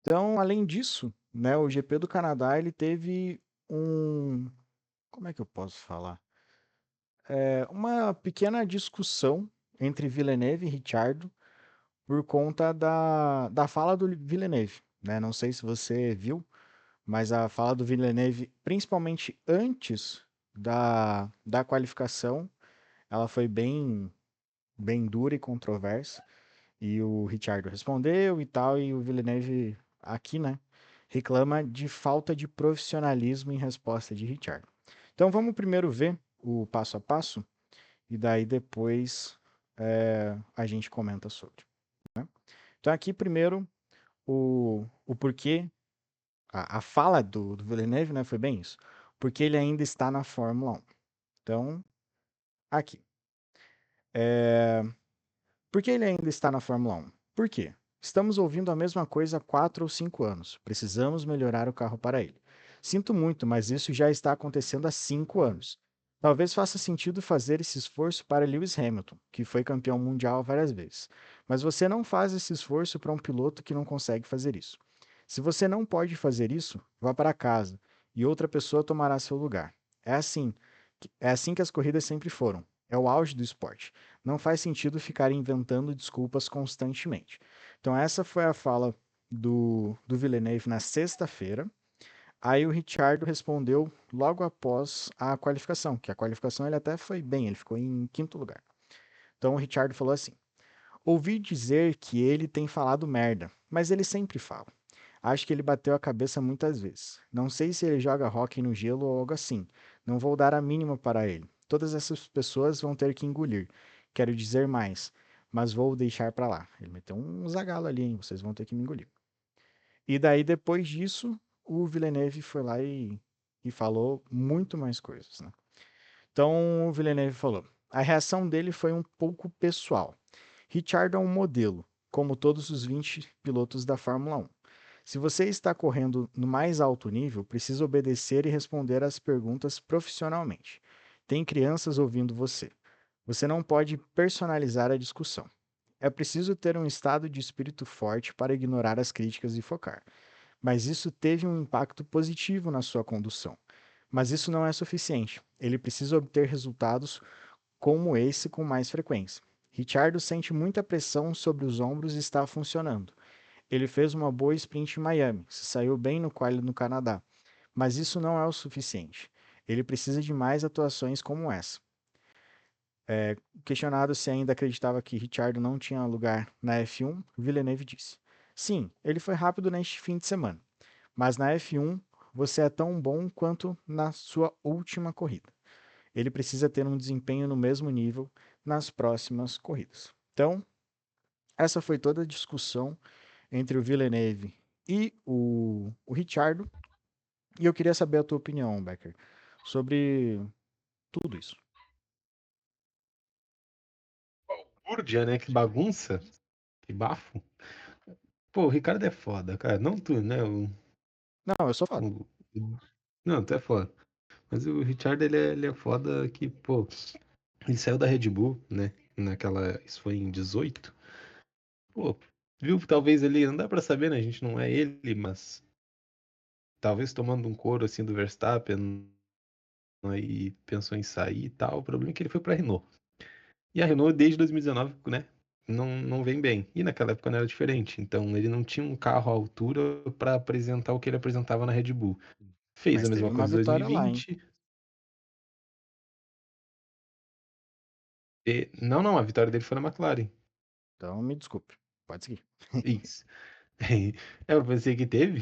Então, além disso, né, o GP do Canadá ele teve um, como é que eu posso falar? Uma pequena discussão entre Villeneuve e Ricciardo por conta da fala do Villeneuve, né? Não sei se você viu, mas a fala do Villeneuve, principalmente antes da qualificação, ela foi bem dura e controversa. E o Ricciardo respondeu e tal, e o Villeneuve aqui, né, reclama de falta de profissionalismo em resposta de Ricciardo. Então vamos primeiro ver o passo a passo e daí depois a gente comenta sobre. Né? Então aqui primeiro o porquê, a fala do Villeneuve, né, foi bem isso. Porque ele ainda está na Fórmula 1. Então, aqui. Por que ele ainda está na Fórmula 1? Por quê? Estamos ouvindo a mesma coisa há 4 ou 5 anos. Precisamos melhorar o carro para ele. Sinto muito, mas isso já está acontecendo há 5 anos. Talvez faça sentido fazer esse esforço para Lewis Hamilton, que foi campeão mundial várias vezes. Mas você não faz esse esforço para um piloto que não consegue fazer isso. Se você não pode fazer isso, vá para casa e outra pessoa tomará seu lugar. É assim, é assim que as corridas sempre foram. É o auge do esporte. Não faz sentido ficar inventando desculpas constantemente. Então, essa foi a fala do Villeneuve na sexta-feira. Aí o Ricciardo respondeu logo após a qualificação, que a qualificação ele até foi bem, ele ficou em quinto lugar. Então o Ricciardo falou assim: ouvi dizer que ele tem falado merda, mas ele sempre fala. Acho que ele bateu a cabeça muitas vezes. Não sei se ele joga hóquei no gelo ou algo assim. Não vou dar a mínima para ele. Todas essas pessoas vão ter que engolir. Quero dizer mais, mas vou deixar para lá. Ele meteu um zagalo ali, hein? Vocês vão ter que me engolir. E daí, depois disso, o Villeneuve foi lá e falou muito mais coisas, né? Então, o Villeneuve falou: a reação dele foi um pouco pessoal. Richard é um modelo, como todos os 20 pilotos da Fórmula 1. Se você está correndo no mais alto nível, precisa obedecer e responder às perguntas profissionalmente. Tem crianças ouvindo você. Você não pode personalizar a discussão. É preciso ter um estado de espírito forte para ignorar as críticas e focar. Mas isso teve um impacto positivo na sua condução. Mas isso não é suficiente. Ele precisa obter resultados como esse com mais frequência. Richardo sente muita pressão sobre os ombros e está funcionando. Ele fez uma boa sprint em Miami, se saiu bem no quali no Canadá, mas isso não é o suficiente. Ele precisa de mais atuações como essa. Questionado se ainda acreditava que Ricciardo não tinha lugar na F1, Villeneuve disse: sim, ele foi rápido neste fim de semana, mas na F1 você é tão bom quanto na sua última corrida. Ele precisa ter um desempenho no mesmo nível nas próximas corridas. Então, essa foi toda a discussão entre o Villeneuve e o Ricciardo. E eu queria saber a tua opinião, Becker, sobre tudo isso. Balbúrdia, né? Que bagunça, que bafo. Pô, o Ricardo é foda, cara. Não tu, né? Não, eu sou foda. O- Não, tu é foda. Mas o Richard, ele é foda que, pô, ele saiu da Red Bull, né? Isso foi em 18. Pô, viu? Talvez ele, não dá pra saber, né? A gente não é ele, mas talvez tomando um couro assim do Verstappen, aí pensou em sair e tal. O problema é que ele foi pra Renault. E a Renault, desde 2019, né? Não vem bem. E naquela época não era diferente. Então ele não tinha um carro à altura para apresentar o que ele apresentava na Red Bull. Fez a Mas teve mesma uma coisa em vitória lá, hein? 2020. Não, a vitória dele foi na McLaren. Então me desculpe. Pode seguir. Isso. Eu pensei que teve,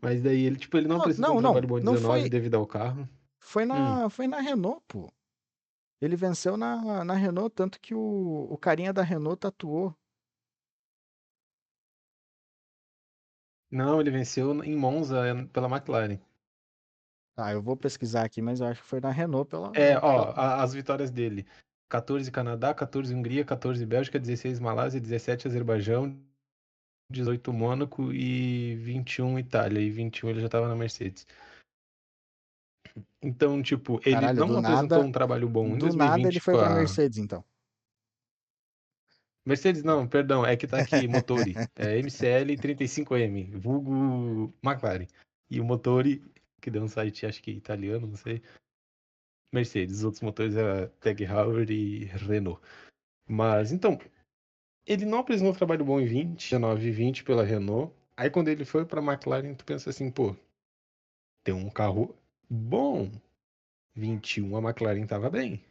mas daí ele, tipo, ele não Não, apresentou um não, não. trabalho bom em Não 19 foi. devido ao carro. Foi Hum. foi na Renault, pô. Ele venceu na Renault, tanto que o carinha da Renault tatuou. Não, ele venceu em Monza pela McLaren. Ah, eu vou pesquisar aqui, mas eu acho que foi na Renault É, ó, pela... as vitórias dele. 14 Canadá, 14 Hungria, 14 Bélgica, 16 Malásia, 17 Azerbaijão, 18 Mônaco e 21 Itália. E 21 ele já tava na Mercedes. Então, tipo, ele Caralho, não apresentou um trabalho bom em do nada ele 2020 foi com pra a. Mercedes, então. Mercedes não, perdão, é que tá aqui, Motori. É MCL 35M, vulgo McLaren. E o Motori, que deu um site, acho que italiano, não sei. Mercedes, os outros motores era Tag Heuer e Renault. Mas, então, ele não apresentou um trabalho bom em 20, 19 e 20 pela Renault. Aí quando ele foi pra McLaren, tu pensa assim, pô, tem um carro bom. 21 a McLaren tava bem.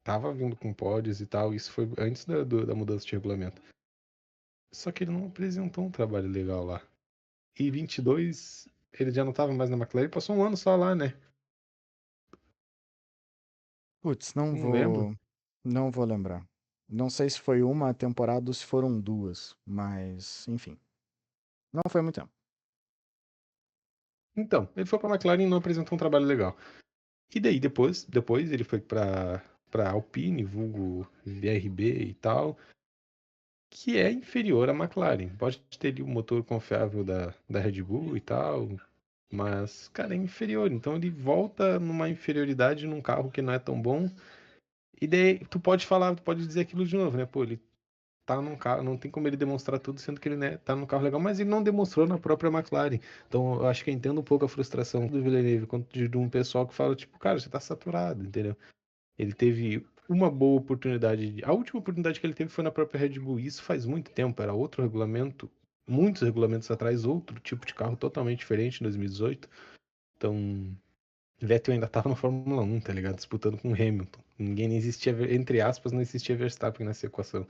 Tava vindo com pódios e tal. Isso foi antes da mudança de regulamento. Só que ele não apresentou um trabalho legal lá. E 22, ele já não tava mais na McLaren. Ele passou um ano só lá, né? Putz, Não lembro. não vou lembrar. Não sei se foi uma temporada ou se foram duas, mas enfim, não foi muito tempo. Então, ele foi pra McLaren e não apresentou um trabalho legal. E daí, depois ele foi pra Alpine, vulgo VRB e tal, que é inferior à McLaren. Pode ter ali o motor confiável da Red Bull e tal, mas, cara, é inferior. Então ele volta numa inferioridade num carro que não é tão bom. E daí tu pode dizer aquilo de novo, né? Pô, ele tá num carro, não tem como ele demonstrar tudo, sendo que ele, né, tá num carro legal, mas ele não demonstrou na própria McLaren. Então eu acho que eu entendo um pouco a frustração do Villeneuve quanto de um pessoal que fala, tipo, cara, você tá saturado, entendeu? Ele teve uma boa oportunidade. A última oportunidade que ele teve foi na própria Red Bull. Isso faz muito tempo, era outro regulamento, muitos regulamentos atrás, outro tipo de carro totalmente diferente em 2018. Então, Vettel ainda tava na Fórmula 1, tá ligado? Disputando com o Hamilton. Ninguém nem existia, entre aspas, não existia Verstappen nessa equação.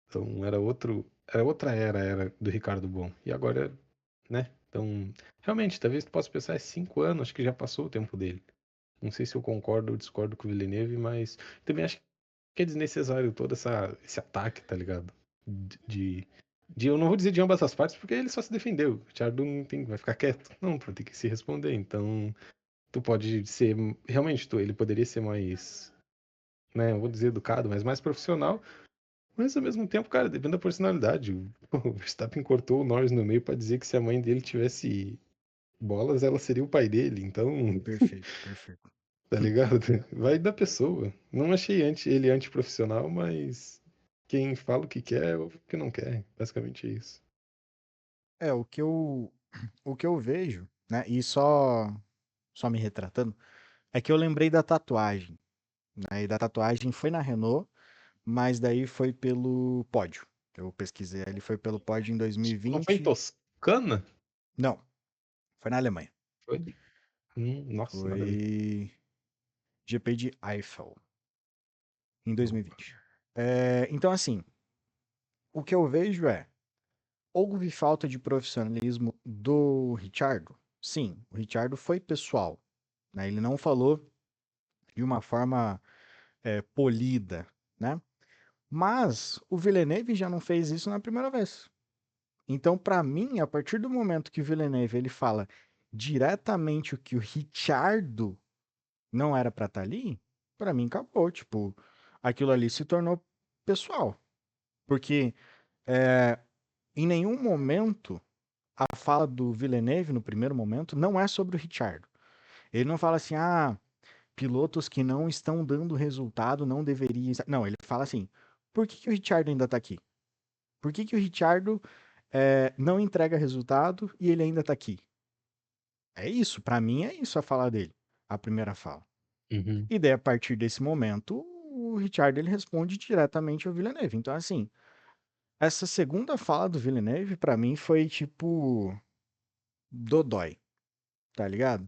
Então, era outra era do Ricardo Bom. E agora, né? Então, realmente, talvez tu possa pensar, é 5 anos, acho que já passou o tempo dele. Não sei se eu concordo ou discordo com o Villeneuve, mas também acho que é desnecessário todo esse ataque, tá ligado? De, eu não vou dizer de ambas as partes, porque ele só se defendeu. O Thiago não tem, vai ficar quieto. Não, vai ter que se responder. Então, tu pode ser, realmente, ele poderia ser mais, né, eu vou dizer educado, mas mais profissional. Mas ao mesmo tempo, cara, depende da personalidade. O Verstappen cortou o Norris no meio pra dizer que se a mãe dele tivesse bolas, ela seria o pai dele. Então, Perfeito, perfeito. tá ligado? Vai da pessoa. Não achei ele antiprofissional, mas quem fala o que quer é o que não quer. Basicamente é isso. É, o que eu vejo, né, e só me retratando, é que eu lembrei da tatuagem, né, e da tatuagem foi na Renault, mas daí foi pelo pódio. Eu pesquisei, ele foi pelo pódio em Não foi em 2020. Toscana? Não, foi na Alemanha. Foi? Nossa, nada a ver. Foi GP de Eiffel, em Opa. 2020. É, então, assim, o que eu vejo é, houve falta de profissionalismo do Richardo? Sim, o Richardo foi pessoal, né? Ele não falou de uma forma polida, né? Mas o Villeneuve já não fez isso na primeira vez. Então, para mim, a partir do momento que o Villeneuve ele fala diretamente o que o Richardo não era para estar ali, para mim acabou. Tipo, aquilo ali se tornou pessoal. Porque em nenhum momento a fala do Villeneuve, no primeiro momento, não é sobre o Richardo. Ele não fala assim, ah, pilotos que não estão dando resultado não deveriam estar. Não, ele fala assim, por que, que o Richardo ainda está aqui? Por que, que o Richardo não entrega resultado e ele ainda está aqui? É isso, para mim é isso a fala dele, a primeira fala. Uhum. E daí, a partir desse momento, o Richard ele responde diretamente ao Villeneuve. Então, assim, essa segunda fala do Villeneuve, pra mim, foi tipo dodói, tá ligado?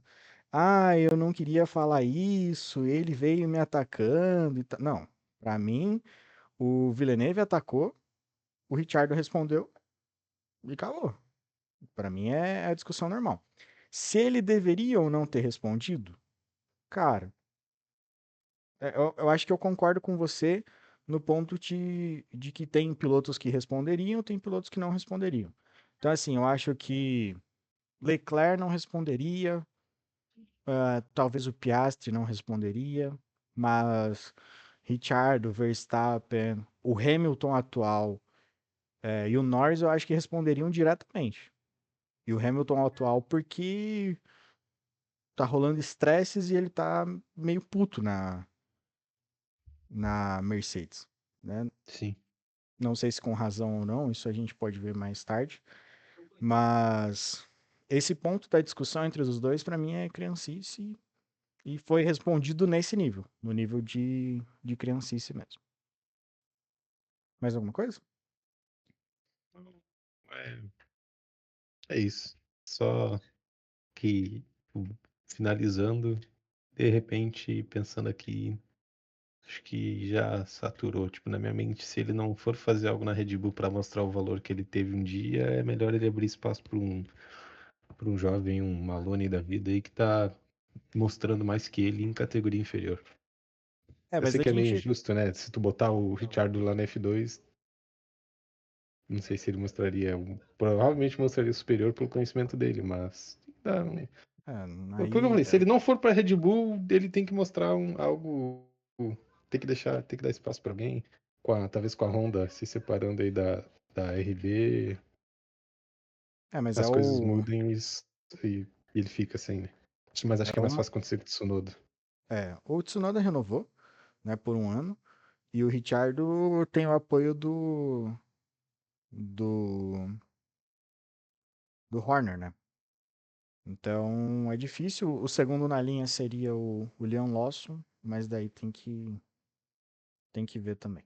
Ah, eu não queria falar isso, ele veio me atacando e tal. Não, pra mim, o Villeneuve atacou, o Richard respondeu e acabou. Pra mim é a discussão normal. Se ele deveria ou não ter respondido, cara, eu acho que eu concordo com você no ponto de que tem pilotos que responderiam, tem pilotos que não responderiam. Então, assim, eu acho que Leclerc não responderia, talvez o Piastri não responderia, mas Ricciardo, Verstappen, o Hamilton atual, e o Norris eu acho que responderiam diretamente. E o Hamilton atual porque tá rolando estresses e ele tá meio puto na Mercedes, né? Sim. Não sei se com razão ou não, isso a gente pode ver mais tarde. Mas esse ponto da discussão entre os dois, pra mim, é criancice e foi respondido nesse nível, no nível de criancice mesmo. Mais alguma coisa? É, é isso. Só que, tipo, finalizando, de repente, pensando aqui, acho que já saturou. Tipo, na minha mente, se ele não for fazer algo na Red Bull para mostrar o valor que ele teve um dia, é melhor ele abrir espaço para um jovem, um Maloney da vida aí que tá mostrando mais que ele em categoria inferior. É, Eu mas sei a que é meio gente. injusto, né? Se tu botar o Richard lá na F2, não sei se ele mostraria. Provavelmente mostraria superior pelo conhecimento dele, mas. É, Foi o que eu aí. falei, se ele não for pra Red Bull, ele tem que mostrar algo. Tem que dar espaço pra alguém. Talvez com a Honda se separando aí da RB, É, mas é as coisas o. mudem e ele fica sem, né? Mas acho É que é mais uma. fácil acontecer com o Tsunoda. É, o Tsunoda renovou, né, por um ano. E o Ricciardo tem o apoio do, do Horner, né? Então é difícil. O segundo na linha seria o Leon Lawson, mas daí tem que ver também.